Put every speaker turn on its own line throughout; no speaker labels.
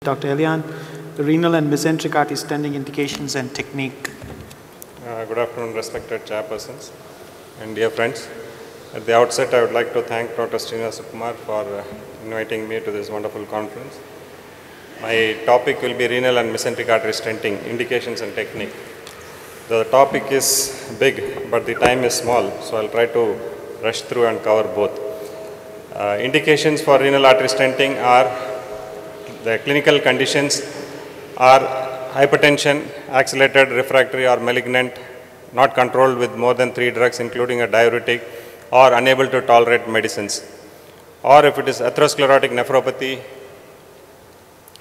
Dr. Elian, the renal and mesenteric artery stenting indications and technique.
Good afternoon, respected chairpersons and dear friends. At the outset, I would like to thank Dr. Kumar for inviting me to this wonderful conference. My topic will be renal and mesenteric artery stenting, indications and technique. The topic is big, but the time is small, so I'll try to rush through and cover both. Indications for renal artery stenting are the clinical conditions are hypertension, accelerated, refractory or malignant, not controlled with more than 3 drugs including a diuretic, or unable to tolerate medicines. Or if it is atherosclerotic nephropathy,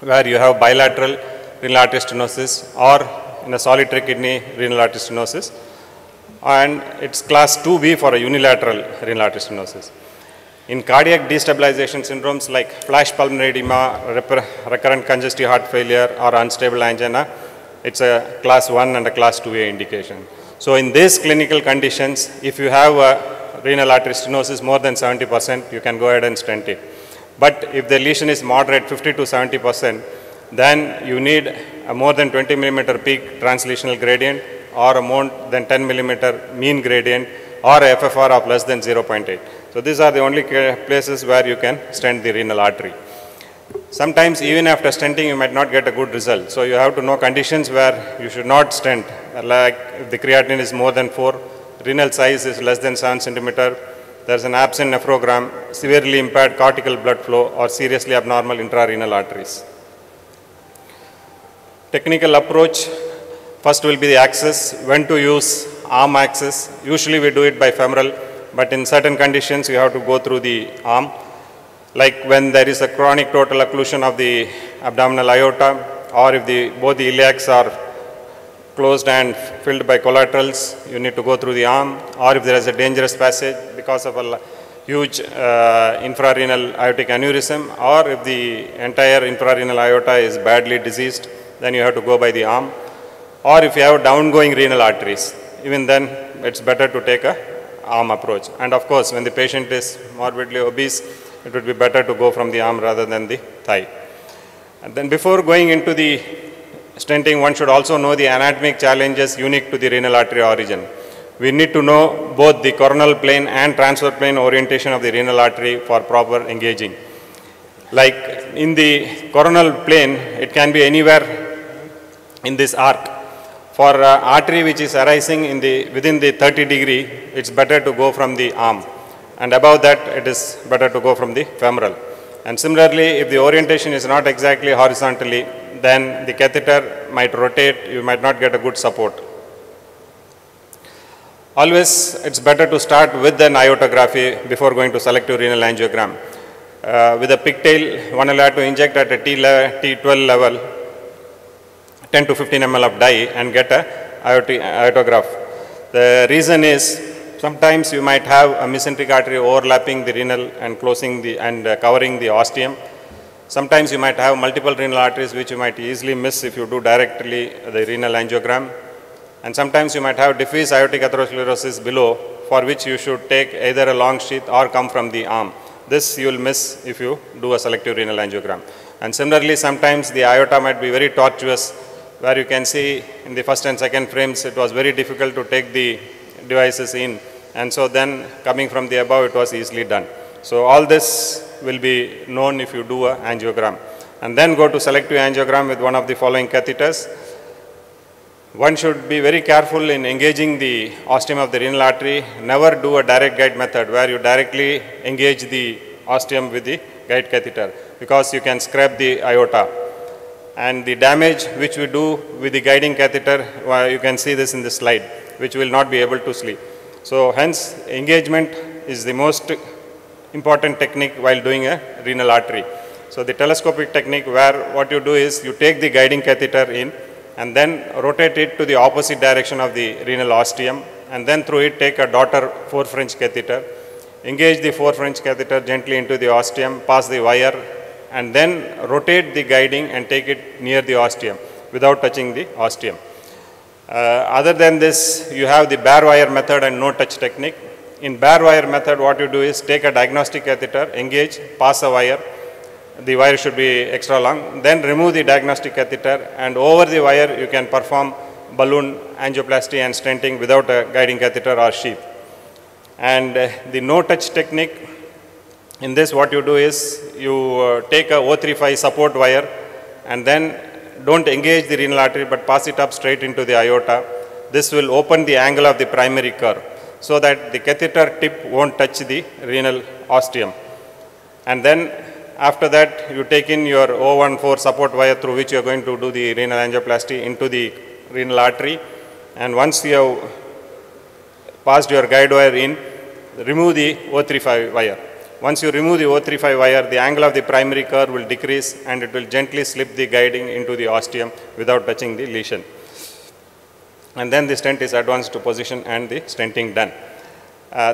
where you have bilateral renal artery stenosis or in a solitary kidney renal artery stenosis, and it's class 2B for a unilateral renal artery stenosis. In cardiac destabilization syndromes like flash pulmonary edema, recurrent congestive heart failure or unstable angina, it's a class 1 and a class 2A indication. So in these clinical conditions, if you have a renal artery stenosis more than 70%, you can go ahead and stent it. But if the lesion is moderate, 50 to 70%, then you need a more than 20 millimeter peak translational gradient or a more than 10 millimeter mean gradient or a FFR of less than 0.8. So these are the only places where you can stent the renal artery. Sometimes even after stenting you might not get a good result. So you have to know conditions where you should not stent, like if the creatinine is more than 4, renal size is less than 7 centimeter, there is an absent nephrogram, severely impaired cortical blood flow or seriously abnormal intrarenal arteries. Technical approach, first will be the axis, when to use arm axis. Usually we do it by femoral, but in certain conditions you have to go through the arm. Like when there is a chronic total occlusion of the abdominal aorta, or if both the iliacs are closed and filled by collaterals, you need to go through the arm. Or if there is a dangerous passage because of a huge infrarenal aortic aneurysm, or if the entire infrarenal aorta is badly diseased, then you have to go by the arm. Or if you have downgoing renal arteries, even then it's better to take a arm approach. And of course, when the patient is morbidly obese, it would be better to go from the arm rather than the thigh. And then before going into the stenting, one should also know the anatomic challenges unique to the renal artery origin. We need to know both the coronal plane and transverse plane orientation of the renal artery for proper engaging. Like in the coronal plane, it can be anywhere in this arc. For artery which is arising within the 30 degree, it's better to go from the arm. And above that, it is better to go from the femoral. And similarly, if the orientation is not exactly horizontally, then the catheter might rotate, you might not get a good support. Always, it's better to start with an iotography before going to selective renal angiogram. With a pigtail, one will have to inject at a T12 level 10 to 15 ml of dye and get a iotograph. The reason is sometimes you might have a mesenteric artery overlapping the renal and closing covering the ostium. Sometimes you might have multiple renal arteries which you might easily miss if you do directly the renal angiogram. And sometimes you might have diffuse aortic atherosclerosis below, for which you should take either a long sheath or come from the arm. This you will miss if you do a selective renal angiogram. And similarly, sometimes the aorta might be very tortuous, where you can see in the first and second frames it was very difficult to take the devices in, and so then coming from the above it was easily done. So all this will be known if you do an angiogram. And then go to selective angiogram with one of the following catheters. One should be very careful in engaging the ostium of the renal artery. Never do a direct guide method where you directly engage the ostium with the guide catheter, because you can scrape the aorta. And the damage which we do with the guiding catheter, you can see this in the slide, which will not be able to sleep. So hence, engagement is the most important technique while doing a renal artery. So the telescopic technique, where what you do is you take the guiding catheter in and then rotate it to the opposite direction of the renal ostium, and then through it take a daughter 4 French catheter, engage the 4 French catheter gently into the ostium, pass the wire, and then rotate the guiding and take it near the ostium without touching the ostium. Other than this, you have the bare wire method and no touch technique. In bare wire method, what you do is take a diagnostic catheter, engage, pass a wire, the wire should be extra long. Then remove the diagnostic catheter, and over the wire you can perform balloon angioplasty and stenting without a guiding catheter or sheath. And the no-touch technique, in this what you do is you take a O35 support wire and then don't engage the renal artery but pass it up straight into the aorta. This will open the angle of the primary curve so that the catheter tip won't touch the renal ostium. And then after that you take in your O14 support wire through which you are going to do the renal angioplasty into the renal artery. And once you have passed your guide wire in, remove the O35 wire. Once you remove the O35 wire, the angle of the primary curve will decrease and it will gently slip the guiding into the ostium without touching the lesion. And then the stent is advanced to position and the stenting done.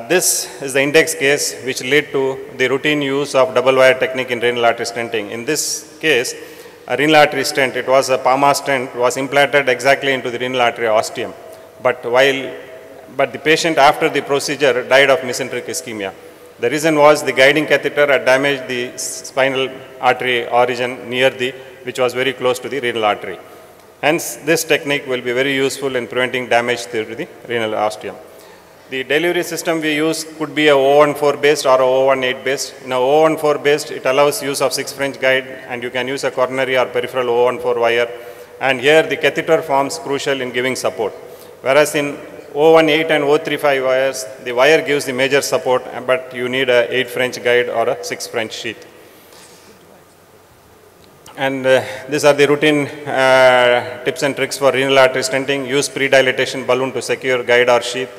This is the index case which led to the routine use of double wire technique in renal artery stenting. In this case, a renal artery stent, it was a Palma stent, was implanted exactly into the renal artery ostium. But the patient after the procedure died of mesenteric ischemia. The reason was the guiding catheter had damaged the spinal artery origin which was very close to the renal artery. Hence, this technique will be very useful in preventing damage to the renal ostium. The delivery system we use could be a O14 based or a O18 based. In a O14 based, it allows use of 6 French guide and you can use a coronary or peripheral O14 wire. And here the catheter forms crucial in giving support. Whereas in O18 and O35 wires, the wire gives the major support, but you need a 8 French guide or a 6 French sheath. And these are the routine tips and tricks for renal artery stenting. Use pre-dilatation balloon to secure guide or sheath.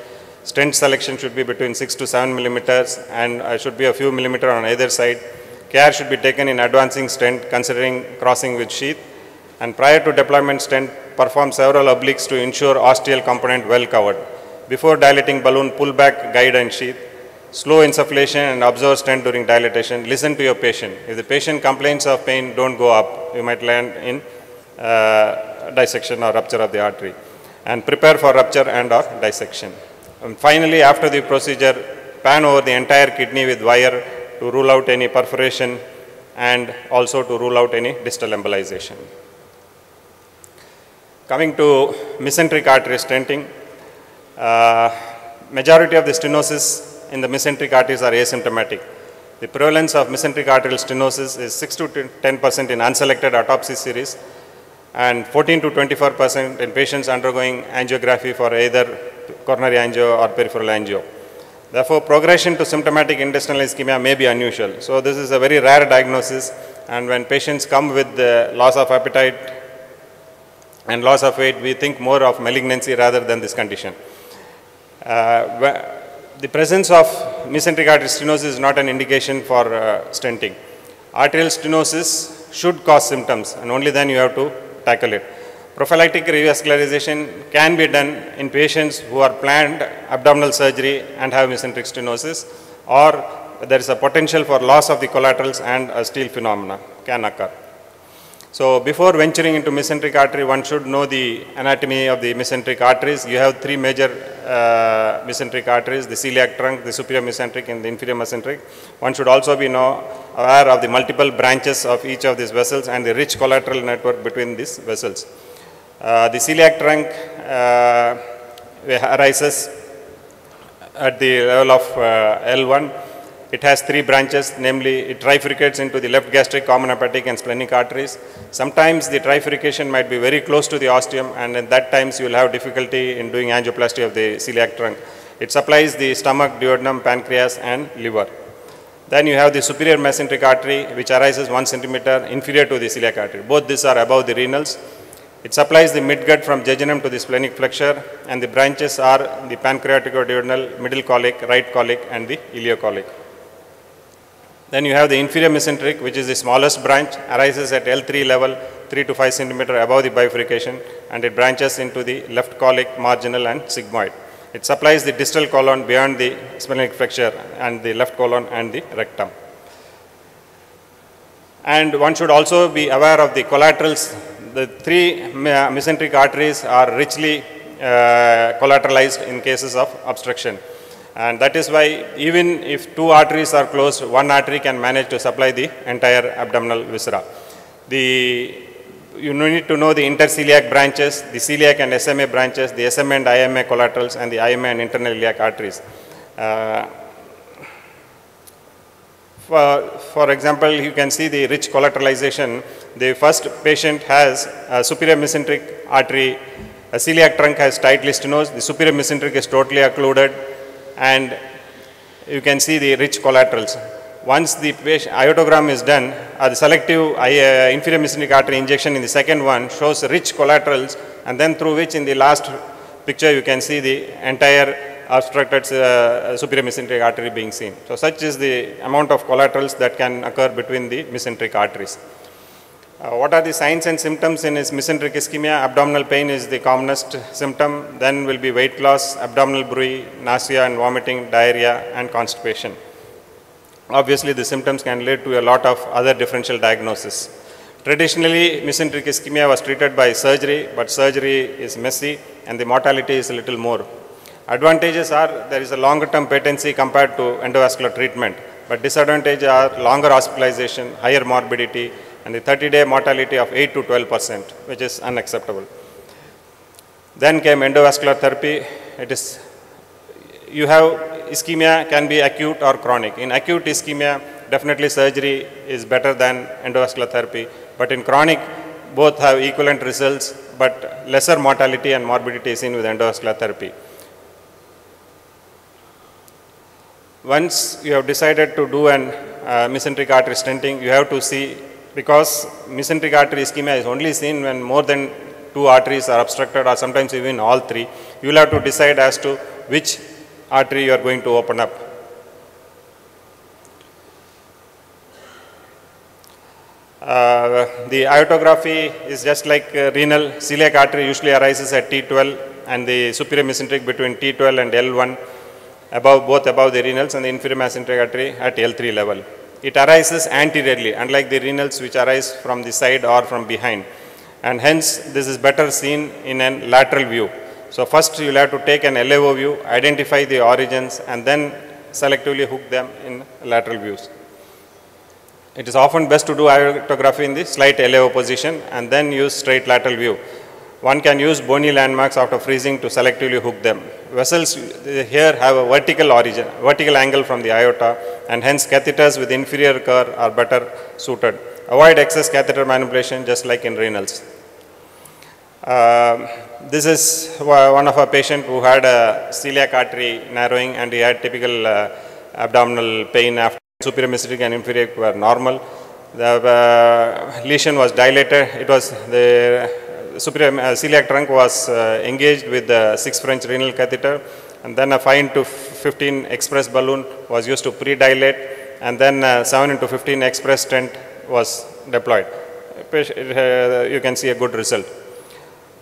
Stent selection should be between 6 to 7 millimeters and should be a few millimeters on either side. Care should be taken in advancing stent considering crossing with sheath. And prior to deployment stent, perform several obliques to ensure ostial component well covered. Before dilating balloon, pull back guide and sheath. Slow insufflation and observe stent during dilatation. Listen to your patient. If the patient complains of pain, don't go up. You might land in dissection or rupture of the artery. And prepare for rupture and or dissection. And finally, after the procedure, pan over the entire kidney with wire to rule out any perforation and also to rule out any distal embolization. Coming to mesenteric artery stenting, majority of the stenosis in the mesenteric arteries are asymptomatic. The prevalence of mesenteric arterial stenosis is 6 to 10% in unselected autopsy series and 14 to 24% in patients undergoing angiography for either coronary angio or peripheral angio. Therefore, progression to symptomatic intestinal ischemia may be unusual. So, this is a very rare diagnosis, and when patients come with loss of appetite and loss of weight, we think more of malignancy rather than this condition. The presence of mesenteric artery stenosis is not an indication for stenting. Arterial stenosis should cause symptoms and only then you have to tackle it. Prophylactic revascularization can be done in patients who are planned abdominal surgery and have mesenteric stenosis, or there is a potential for loss of the collaterals and a steel phenomena can occur. So, before venturing into mesenteric artery, one should know the anatomy of the mesenteric arteries. You have 3 major mesenteric arteries, the celiac trunk, the superior mesenteric and the inferior mesenteric. One should also be aware of the multiple branches of each of these vessels and the rich collateral network between these vessels. The celiac trunk arises at the level of L1. It has 3 branches, namely it trifurcates into the left gastric, common hepatic and splenic arteries. Sometimes the trifurcation might be very close to the ostium, and at that times you will have difficulty in doing angioplasty of the celiac trunk. It supplies the stomach, duodenum, pancreas and liver. Then you have the superior mesenteric artery which arises 1 centimeter inferior to the celiac artery. Both these are above the renals. It supplies the midgut from jejunum to the splenic flexure, and the branches are the pancreatico-duodenal, middle colic, right colic and the ileocolic. Then you have the inferior mesenteric, which is the smallest branch, arises at L3 level 3 to 5 centimeter above the bifurcation, and it branches into the left colic, marginal and sigmoid. It supplies the distal colon beyond the splenic flexure and the left colon and the rectum. And one should also be aware of the collaterals. The 3 mesenteric arteries are richly collateralized in cases of obstruction. And that is why even if two arteries are closed, one artery can manage to supply the entire abdominal viscera. You need to know the interceliac branches, the celiac and SMA branches, the SMA and IMA collaterals, and the IMA and internal iliac arteries. For example, you can see the rich collateralization. The first patient has a superior mesenteric artery, a celiac trunk has tightly stenosed, the superior mesenteric is totally occluded, and you can see the rich collaterals. Once the iotogram is done, the selective inferior mesenteric artery injection in the second one shows rich collaterals, and then through which in the last picture you can see the entire obstructed superior mesenteric artery being seen. So such is the amount of collaterals that can occur between the mesenteric arteries. What are the signs and symptoms in mesenteric ischemia? Abdominal pain is the commonest symptom. Then will be weight loss, abdominal bruit, nausea and vomiting, diarrhea and constipation. Obviously, the symptoms can lead to a lot of other differential diagnoses. Traditionally, mesenteric ischemia was treated by surgery, but surgery is messy and the mortality is a little more. Advantages are there is a longer term patency compared to endovascular treatment, but disadvantages are longer hospitalization, higher morbidity, and the 30-day mortality of 8 to 12%, which is unacceptable. Then came endovascular therapy. You have ischemia can be acute or chronic. In acute ischemia, definitely surgery is better than endovascular therapy, but in chronic, both have equivalent results, but lesser mortality and morbidity is seen with endovascular therapy. Once you have decided to do an mesenteric artery stenting, you have to see, because mesenteric artery ischemia is only seen when more than two arteries are obstructed or sometimes even all three, you will have to decide as to which artery you are going to open up. The iotography is just like renal. Celiac artery usually arises at T12 and the superior mesenteric between T12 and L1. Both above the renals, and the inferior mesenteric artery at L3 level. It arises anteriorly, unlike the renals which arise from the side or from behind, and hence this is better seen in a lateral view. So first you will have to take an LAO view, identify the origins, and then selectively hook them in lateral views. It is often best to do iotography in the slight LAO position and then use straight lateral view. One can use bony landmarks after freezing to selectively hook them. Vessels here have a vertical origin, vertical angle from the aorta, and hence catheters with inferior curve are better suited. Avoid excess catheter manipulation just like in renals. This is one of a patient who had a celiac artery narrowing and he had typical abdominal pain after superior mesenteric and inferior were normal. The lesion was dilated. It was the superior celiac trunk was engaged with the 6 French renal catheter, and then a 5 into 15 express balloon was used to pre-dilate, and then 7 into 15 express stent was deployed. You can see a good result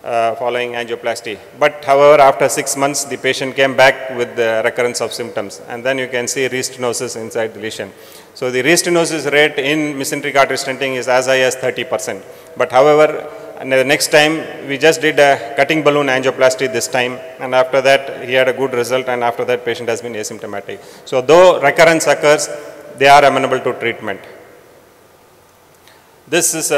following angioplasty. But however, after 6 months, the patient came back with the recurrence of symptoms, and then you can see restenosis inside the lesion. So the restenosis rate in mesenteric artery stenting is as high as 30%. But however, and the next time we just did a cutting balloon angioplasty this time, and after that he had a good result, and after that patient has been asymptomatic. So though recurrence occurs, they are amenable to treatment. This is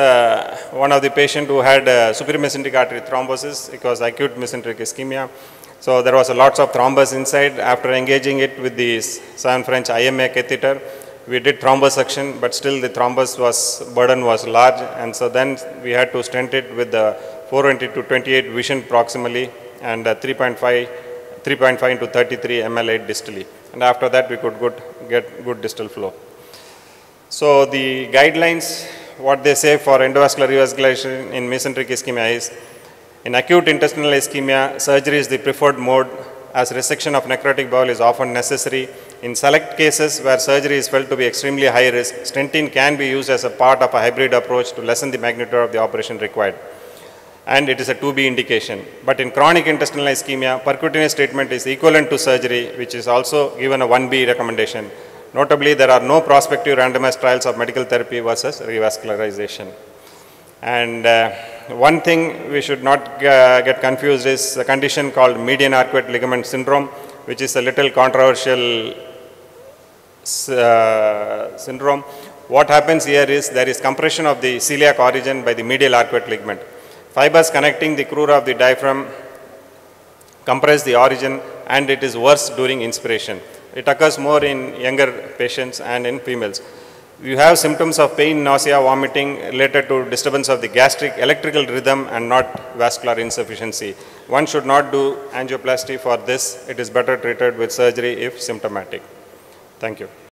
one of the patient who had superior mesenteric artery thrombosis. It was acute mesenteric ischemia. So there was a lots of thrombus inside. After engaging it with the 7 French IMA catheter, we did thrombossuction, but still the thrombus burden was large, and so then we had to stent it with the 420 to 28 vision proximally and 3.5 into 33 ml8 distally. And after that we could get good distal flow. So the guidelines, what they say for endovascular revascularization in mesenteric ischemia is, in acute intestinal ischemia, surgery is the preferred mode, as resection of necrotic bowel is often necessary. In select cases where surgery is felt to be extremely high risk, stenting can be used as a part of a hybrid approach to lessen the magnitude of the operation required. And it is a 2B indication. But in chronic intestinal ischemia, percutaneous treatment is equivalent to surgery, which is also given a 1B recommendation. Notably, there are no prospective randomized trials of medical therapy versus revascularization. And one thing we should not get confused is a condition called median arcuate ligament syndrome. which is a little controversial syndrome. What happens here is there is compression of the celiac origin by the medial arcuate ligament. Fibers connecting the crura of the diaphragm compress the origin, and it is worse during inspiration. It occurs more in younger patients and in females. You have symptoms of pain, nausea, vomiting related to disturbance of the gastric electrical rhythm and not vascular insufficiency. One should not do angioplasty for this. It is better treated with surgery if symptomatic. Thank you.